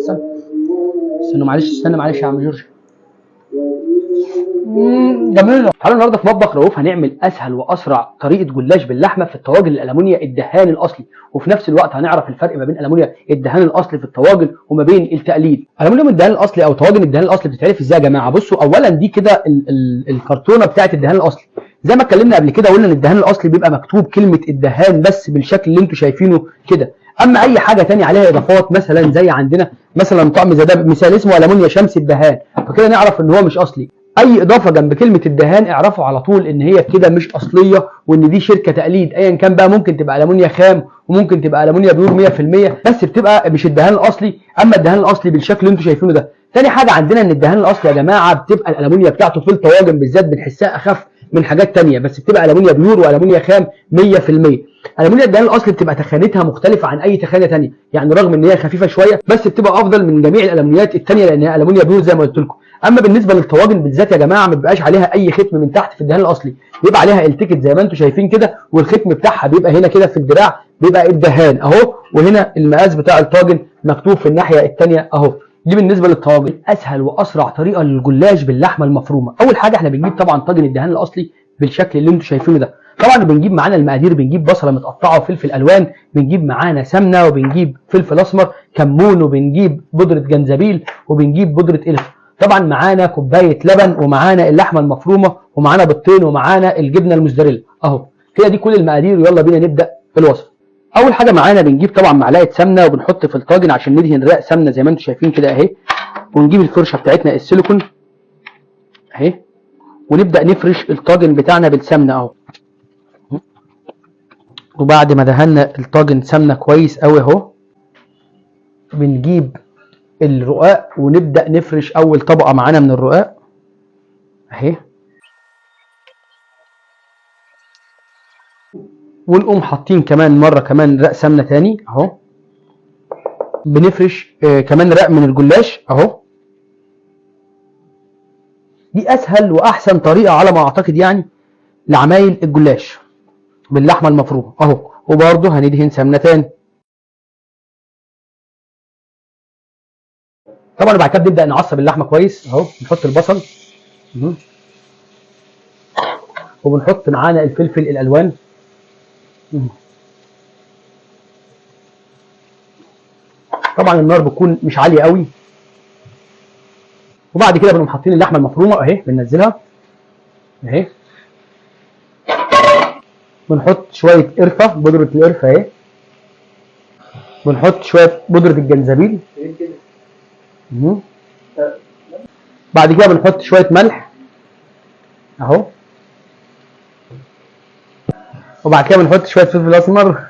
استنى معلش، استنى معلش يا عم جورج. جميله. تعالوا النهارده في مطبخ رؤوف هنعمل اسهل واسرع طريقه جلاش باللحمه في الطواجن الالمونيا الدهان الاصلي، وفي نفس الوقت هنعرف الفرق ما بين الالمونيا الدهان الاصلي في الطواجن وما بين التقليد. الالمونيا الدهان الاصلي او طواجن الدهان الاصلي بتتعرف ازاي يا جماعه؟ بصوا، اولا دي كده الكرتونه بتاعه الدهان الاصلي. زي ما اتكلمنا قبل كده قلنا ان الدهان الاصلي بيبقى مكتوب كلمه الدهان بس بالشكل اللي انتم شايفينه كده. اما اي حاجه ثانيه عليها اضافات مثلا زي عندنا مثلا طعم زي ده مثال اسمه الومنيا شمس الدهان، فكده نعرف ان هو مش اصلي. اي اضافه جنب كلمه الدهان اعرفوا على طول ان هي كده مش اصليه، وان دي شركه تقليد ايا كان بقى. ممكن تبقى الومنيا خام وممكن تبقى الومنيا بيور 100%، بس بتبقى مش الدهان الاصلي. اما الدهان الاصلي بالشكل اللي انتم شايفينه ده. تاني حاجه عندنا ان الدهان الاصلي يا جماعه بتبقى الالومنيا بتاعته في الطواجن بالذات بنحسها اخف من حاجات تانية، بس بتبقى الومنيا بيور والومنيا خام 100%. الومنيا الدهان الاصلي بتبقى تخانتها مختلفه عن اي تخانه ثانيه، يعني رغم ان هي خفيفه شويه بس بتبقى افضل من جميع الالومنيات الثانيه لانها الومنيا بيور زي ما قلت لكم. اما بالنسبه للطواجن بالذات يا جماعه ما بيبقاش عليها اي ختم من تحت في الدهان الاصلي، بيبقى عليها التيكت زي ما انتم شايفين كده، والختم بتاعها بيبقى هنا كده في الدراع بيبقى الدهان اهو، وهنا المقاس بتاع الطاجن مكتوب في الناحيه الثانيه اهو. دي بالنسبه للطواجن. اسهل واسرع طريقه للجلاش باللحمه المفرومه. اول حاجه احنا بنجيب طبعا طاجن الدهان الاصلي بالشكل اللي انتم شايفينه ده. طبعا بنجيب معانا المقادير، بنجيب بصله متقطعه وفلفل الوان، بنجيب معانا سمنه، وبنجيب فلفل اسمر، كمون، وبنجيب بودره جنزبيل، وبنجيب بودره قرفه. طبعا معانا كوبايه لبن، ومعانا اللحمه المفرومه، ومعانا بيضتين، ومعانا الجبنه الموزاريلا اهو كده. دي كل المقادير، ويلا بينا نبدا في الوصفه. اول حاجه معانا بنجيب طبعا معلقه سمنه وبنحط في الطاجن عشان ندهن رق سمنه زي ما انتم شايفين كده اهي. ونجيب الفرشه بتاعتنا السيليكون اهي، ونبدا نفرش الطاجن بتاعنا بالسمنه اهو. وبعد ما دهنا الطاجن سمنه كويس قوي اهو، بنجيب الرقاق ونبدا نفرش اول طبقه معانا من الرقاق اهي، ونقوم حاطين كمان مره كمان رق سمنه تاني اهو. بنفرش كمان رق من الجلاش اهو. دي اسهل واحسن طريقه على ما اعتقد يعني لعمايل الجلاش باللحمه المفرومه اهو. وبرده هندهن سمنه تاني. طبعا بعد كده بنبدا نعصب اللحمه كويس اهو. نحط البصل وبنحط معانا الفلفل الالوان طبعا النار بتكون مش عاليه قوي. وبعد كده بنقوم حاطين اللحمه المفرومه اهي، بننزلها اهي. بنحط شويه قرفه، بودره القرفه اهي. بنحط شويه بودره الجنزبيل. بعد كده بنحط شويه ملح اهو. وبعد كده بنحط شويه فلفل اسمر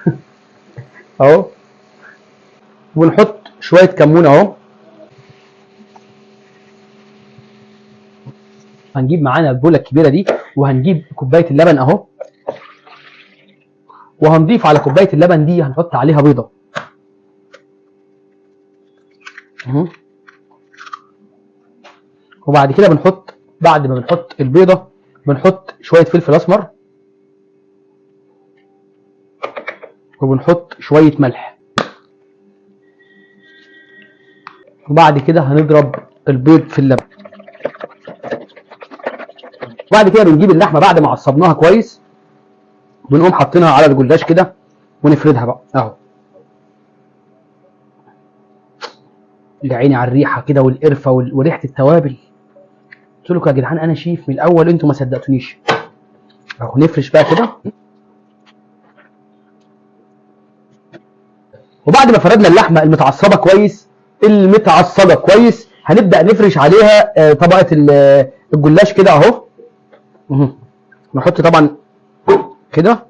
اهو. وبنحط شويه كمون اهو. هنجيب معانا البوله الكبيره دي، وهنجيب كوبايه اللبن اهو، وهنضيف على كوبايه اللبن دي هنحط عليها بيضه وبعد كده بنحط، بعد ما بنحط البيضه بنحط شويه فلفل اسمر، وبنحط شويه ملح. وبعد كده هنضرب البيض في اللبن. وبعد كده بنجيب اللحمه بعد ما عصبناها كويس، بنقوم حاطينها على الجلاش كده ونفردها بقى اهو. يا عيني على الريحه كده والقرفه وريحه التوابل. قلت لكم يا جدعان انا شيف من الاول، انتوا ما صدقتونيش اهو. نفرش بقى كده. وبعد ما فردنا اللحمه المتعصبه كويس هنبدا نفرش عليها طبقه الجلاش كده اهو. نحط طبعا كده.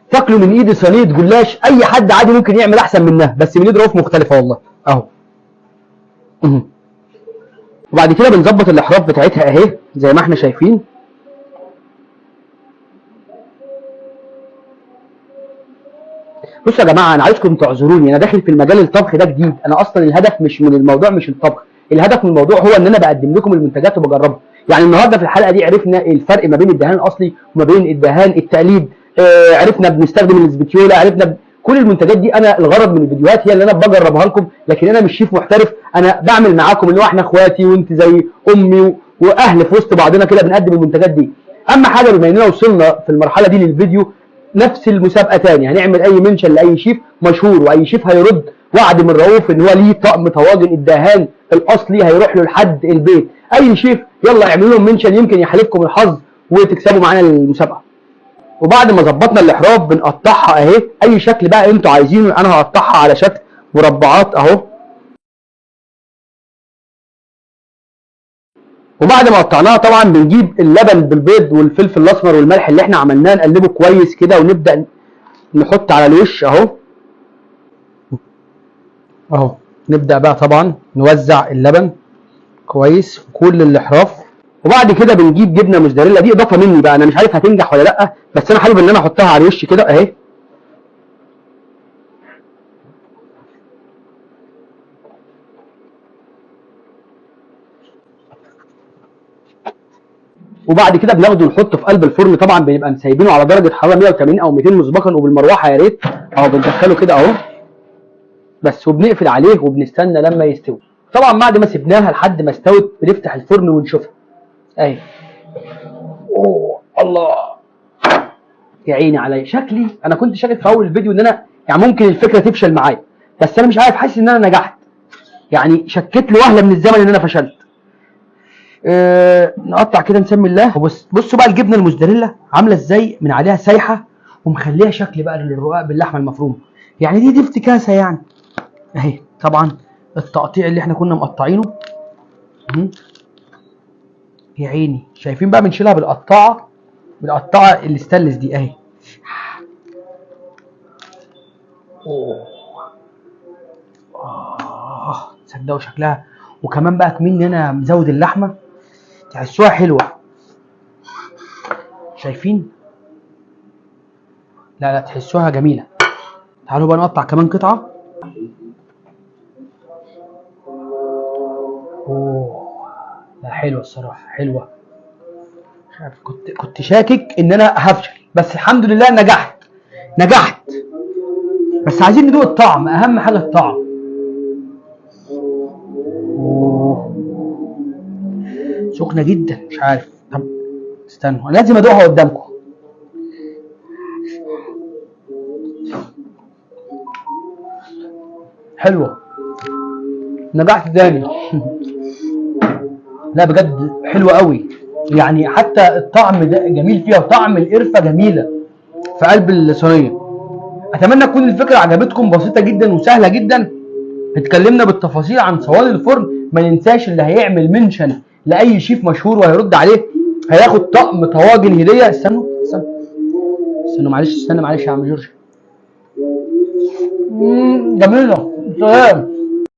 تاكلوا من ايدي صينيه جلاش اي حد عادي ممكن يعمل احسن منها، بس من ايد رؤوف مختلفه والله اهو. وبعد كده بنظبط الاحراف بتاعتها اهي زي ما احنا شايفين. بصوا يا جماعه انا عايزكم تعذروني، انا داخل في المجال الطبخ ده جديد. انا اصلا الهدف مش من الموضوع مش الطبخ، الهدف من الموضوع هو ان انا بقدم لكم المنتجات وبجربها. يعني النهارده في الحلقه دي عرفنا الفرق ما بين الدهان الاصلي وما بين الدهان التقليد. عرفنا بنستخدم الاسبتيولا، عرفنا كل المنتجات دي انا الغرض من الفيديوهات هي اللي انا بجربها لكم، لكن انا مش شيف محترف، انا بعمل معاكم اللي هو احنا اخواتي وانت زي امي واهل في وسط بعضنا كده بنقدم المنتجات دي. اما حاجه بما اننا وصلنا في المرحله دي للفيديو، نفس المسابقه تاني، هنعمل اي منشن لاي شيف مشهور، واي شيف هيرد وعد من رؤوف ان هو ليه طقم طواجن الدهان الاصلي هيروح له لحد البيت. اي شيف يلا اعملوا لهم منشن يمكن يحالفكم الحظ وتكسبوا معانا المسابقه. وبعد ما ظبطنا الاحراف بنقطعها اهي اي شكل بقى انتوا عايزينه، انا هقطعها على شكل مربعات اهو. وبعد ما قطعناها طبعا بنجيب اللبن بالبيض والفلفل الاسمر والملح اللي احنا عملناه نقلبه كويس كده، ونبدا نحط على الوش اهو اهو. نبدا بقى طبعا نوزع اللبن كويس في كل الاحراف. وبعد كده بنجيب جبنه موزاريلا، دي اضافه مني بقى، انا مش عارف هتنجح ولا لا، بس انا حابب ان انا احطها على الوش كده اهي. وبعد كده بناخده نحطه في قلب الفرن، طبعا بنبقى مسيبينه على درجه حراره 180 او 200 مسبقا وبالمروحه يا ريت اهو. بندخله كده اهو بس، وبنقفل عليه وبنستنى لما يستوي. طبعا بعد ما سيبناها لحد ما استوت بنفتح الفرن ونشوفها اهي. اوه الله يا عيني عليا، شكلي انا كنت شاكك في اول الفيديو ان انا يعني ممكن الفكره تفشل معايا، بس انا مش عارف، حاسس ان انا نجحت، يعني شكيت لوهله من الزمن ان انا فشلت. نقطع كده نسمي الله. بصوا بقى الجبنه الموزاريلا عامله ازاي من عليها سايحه ومخليها شكل بقى للرقاق باللحمه المفرومه، يعني دي افتكاسه يعني اهي. طبعا التقطيع اللي احنا كنا مقطعينه يا عيني، شايفين بقى بنشيلها بالقطاعه الاستانلس دي اهي. تصدقوا شكلها، وكمان بقى كمان انا مزود اللحمه تحسوها حلوه، شايفين؟ لا تحسوها جميله. تعالوا بقى نقطع كمان قطعه. لا حلوه الصراحه، حلوه. مش عارف، كنت شاكك ان انا هفشل، بس الحمد لله نجحت. بس عايزين ندوق الطعم، اهم حاجه الطعم. سخنه جدا، مش عارف. طب استنوا انا لازم ادوقها قدامكم. حلوه، نجحت تاني. لا بجد حلوه قوي، يعني حتى الطعم ده جميل فيها، وطعم القرفه جميله في قلب الصينيه. اتمنى تكون الفكره عجبتكم، بسيطه جدا وسهله جدا. اتكلمنا بالتفاصيل عن صواني الفرن. ما ننساش اللي هيعمل منشن لاي شيف مشهور وهيرد عليه هياخد طقم طواجن هديه. استنوا معلش، استنى معلش يا عم جورج. جميله، سلام.